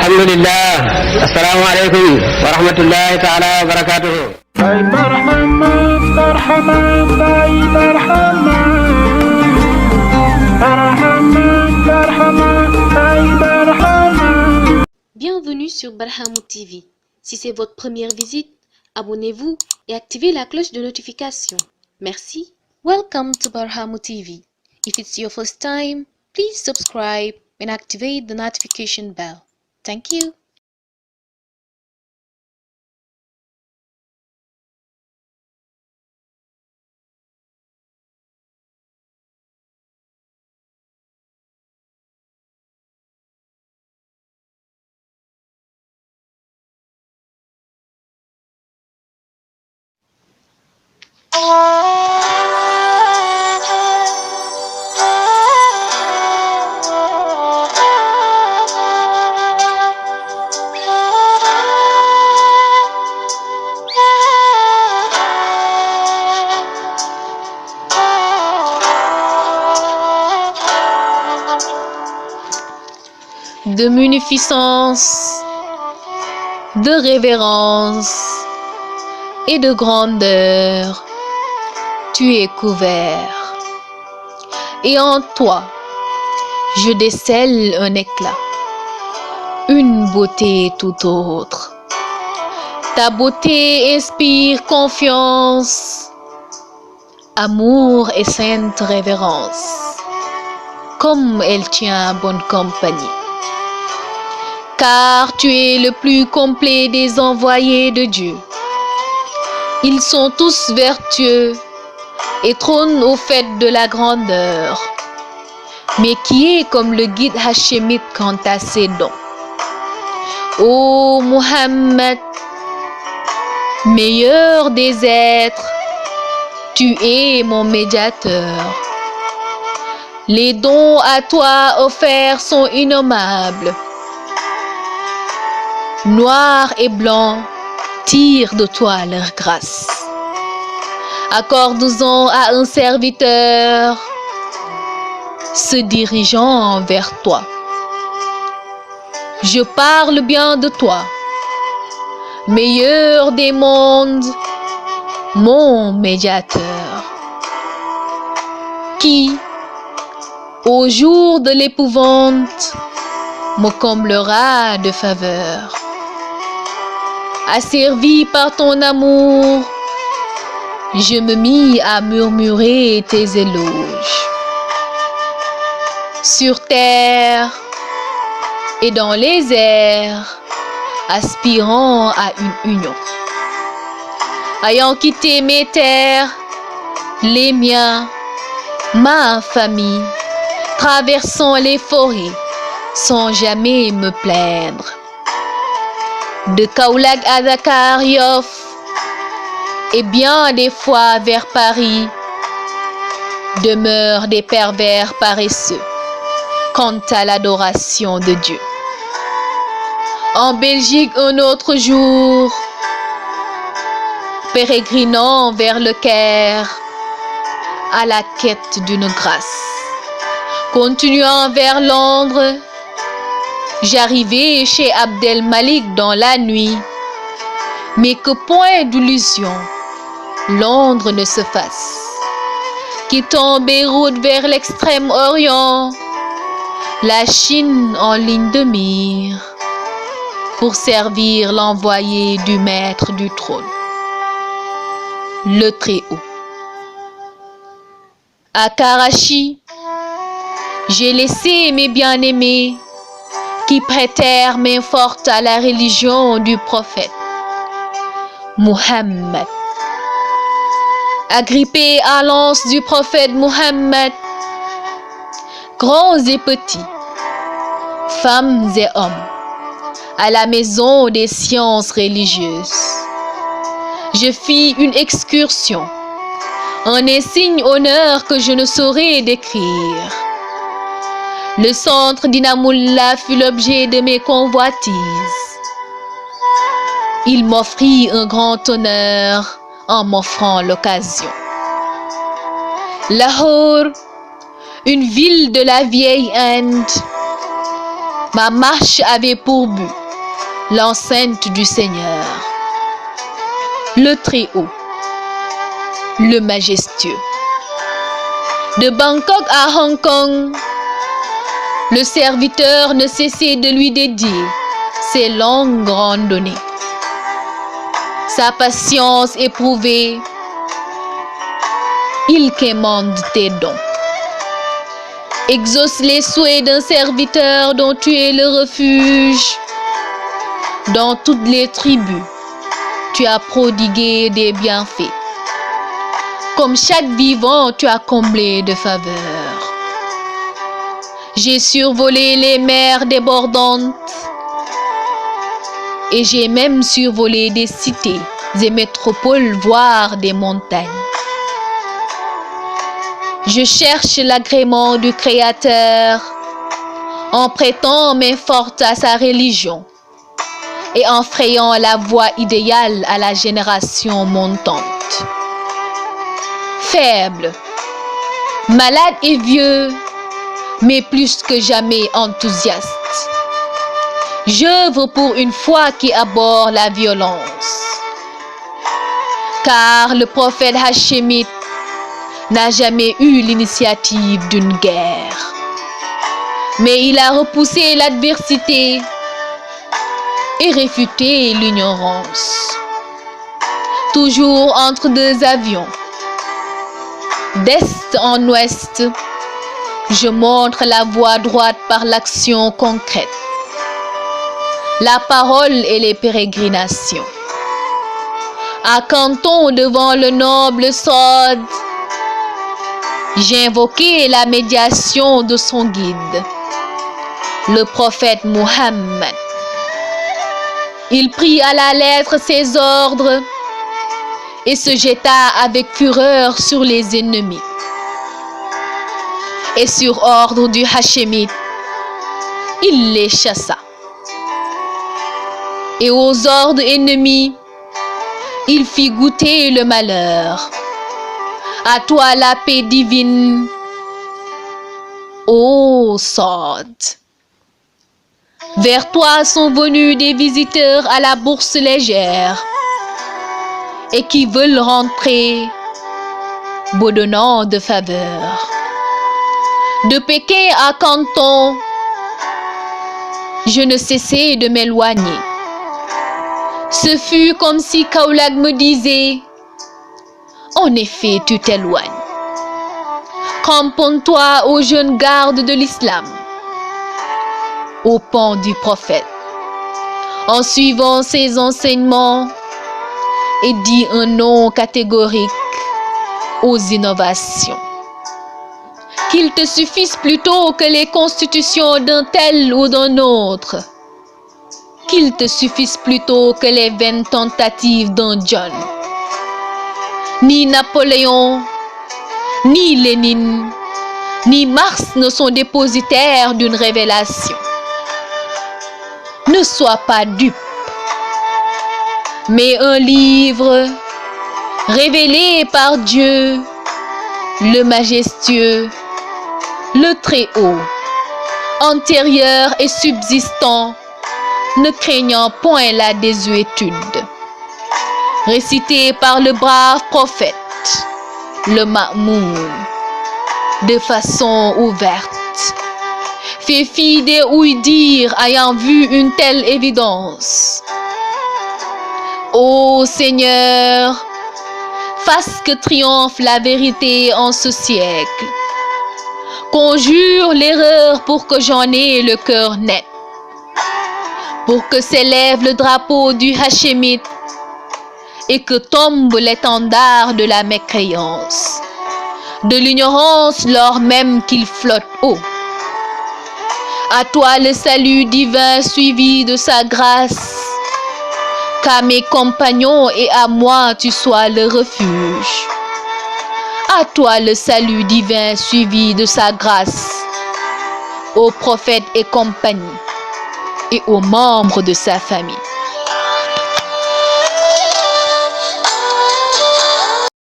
alhamdulillah. Assalamu alaikum wa rahmatullahi ta'ala wa barakatuhu. Bienvenue sur Barhamou TV. Si c'est votre première visite, abonnez-vous et activez la cloche de notification. Merci. Welcome to Barhamou TV. If it's your first time, please subscribe and activate the notification bell. Thank you. De munificence, de révérence et de grandeur, tu es couvert. Et en toi, je décèle un éclat, une beauté tout autre. Ta beauté inspire confiance, amour et sainte révérence, comme elle tient bonne compagnie. Car tu es le plus complet des envoyés de Dieu. Ils sont tous vertueux et trônent au fait de la grandeur. Mais qui est comme le guide hachémite quant à ses dons? Ô Muhammad, meilleur des êtres, tu es mon médiateur. Les dons à toi offerts sont innommables. Noir et blanc tirent de toi leur grâce. Accorde-en à un serviteur se dirigeant vers toi. Je parle bien de toi, meilleur des mondes, mon médiateur, qui, au jour de l'épouvante, me comblera de faveurs. Asservi par ton amour, je me mis à murmurer tes éloges. Sur terre et dans les airs, aspirant à une union. Ayant quitté mes terres, les miens, ma famille, traversant les forêts, sans jamais me plaindre. De Kaolack à Dakar, Yoff, et bien des fois vers Paris, demeurent des pervers paresseux quant à l'adoration de Dieu. En Belgique un autre jour, pérégrinant vers le Caire, à la quête d'une grâce. Continuant vers Londres, j'arrivai chez Abdel Malik dans la nuit, mais que point d'illusion, Londres ne se fasse. Quittant Beyrouth vers l'extrême-orient, la Chine en ligne de mire, pour servir l'envoyé du maître du trône, le Très-Haut. À Karachi, j'ai laissé mes bien-aimés qui prêtèrent main forte à la religion du prophète Muhammad. Agrippés à l'anse du prophète Muhammad, grands et petits, femmes et hommes, à la maison des sciences religieuses, je fis une excursion, un insigne honneur que je ne saurais décrire. Le centre d'Inamullah fut l'objet de mes convoitises. Il m'offrit un grand honneur en m'offrant l'occasion. Lahore, une ville de la vieille Inde, Ma marche avait pour but l'enceinte du Seigneur, le Très-Haut, le Majestueux. De Bangkok à Hong Kong, le serviteur ne cessait de lui dédier ses longues randonnées. Sa patience éprouvée, il quémande tes dons. Exauce les souhaits d'un serviteur dont tu es le refuge. Dans toutes les tribus, tu as prodigué des bienfaits. Comme chaque vivant, tu as comblé de faveurs. J'ai survolé les mers débordantes et j'ai même survolé des cités et métropoles, voire des montagnes. Je cherche l'agrément du Créateur en prêtant main forte à sa religion et en frayant la voie idéale à la génération montante. Faible, malade et vieux, mais plus que jamais enthousiaste. J'œuvre pour une foi qui abhorre la violence. Car le prophète Hachémite n'a jamais eu l'initiative d'une guerre. Mais il a repoussé l'adversité et réfuté l'ignorance. Toujours entre deux avions, d'est en ouest, je montre la voie droite par l'action concrète, la parole et les pérégrinations. À Canton, devant le noble Sod, j'ai invoqué la médiation de son guide, le prophète Muhammad. Il prit à la lettre ses ordres et se jeta avec fureur sur les ennemis. Et sur ordre du Hachémite, il les chassa. Et aux ordres ennemis, il fit goûter le malheur. À toi la paix divine, ô Sod. Vers toi sont venus des visiteurs à la bourse légère et qui veulent rentrer bourdonnant de faveur. De Pékin à Canton, je ne cessais de m'éloigner. Ce fut comme si Kaolag me disait: en effet, tu t'éloignes. Cramponne-toi aux jeunes gardes de l'islam, au pan du prophète, en suivant ses enseignements, et dis un non catégorique aux innovations. Qu'il te suffise plutôt que les constitutions d'un tel ou d'un autre. Qu'il te suffise plutôt que les vaines tentatives d'un John. Ni Napoléon, ni Lénine, ni Marx ne sont dépositaires d'une révélation. Ne sois pas dupe, mais un livre révélé par Dieu, le majestueux, le Très-Haut, antérieur et subsistant, ne craignant point la désuétude. Récité par le brave prophète, le Ma'moun, de façon ouverte, fait fi des ouï-dire ayant vu une telle évidence. Ô Seigneur, fasse que triomphe la vérité en ce siècle. Conjure l'erreur pour que j'en ai le cœur net, pour que s'élève le drapeau du Hachémite et que tombe l'étendard de la mécréance, de l'ignorance lors même qu'il flotte haut. À toi le salut divin suivi de sa grâce, qu'à mes compagnons et à moi tu sois le refuge. À toi le salut divin suivi de sa grâce, aux prophètes et compagnie, et aux membres de sa famille.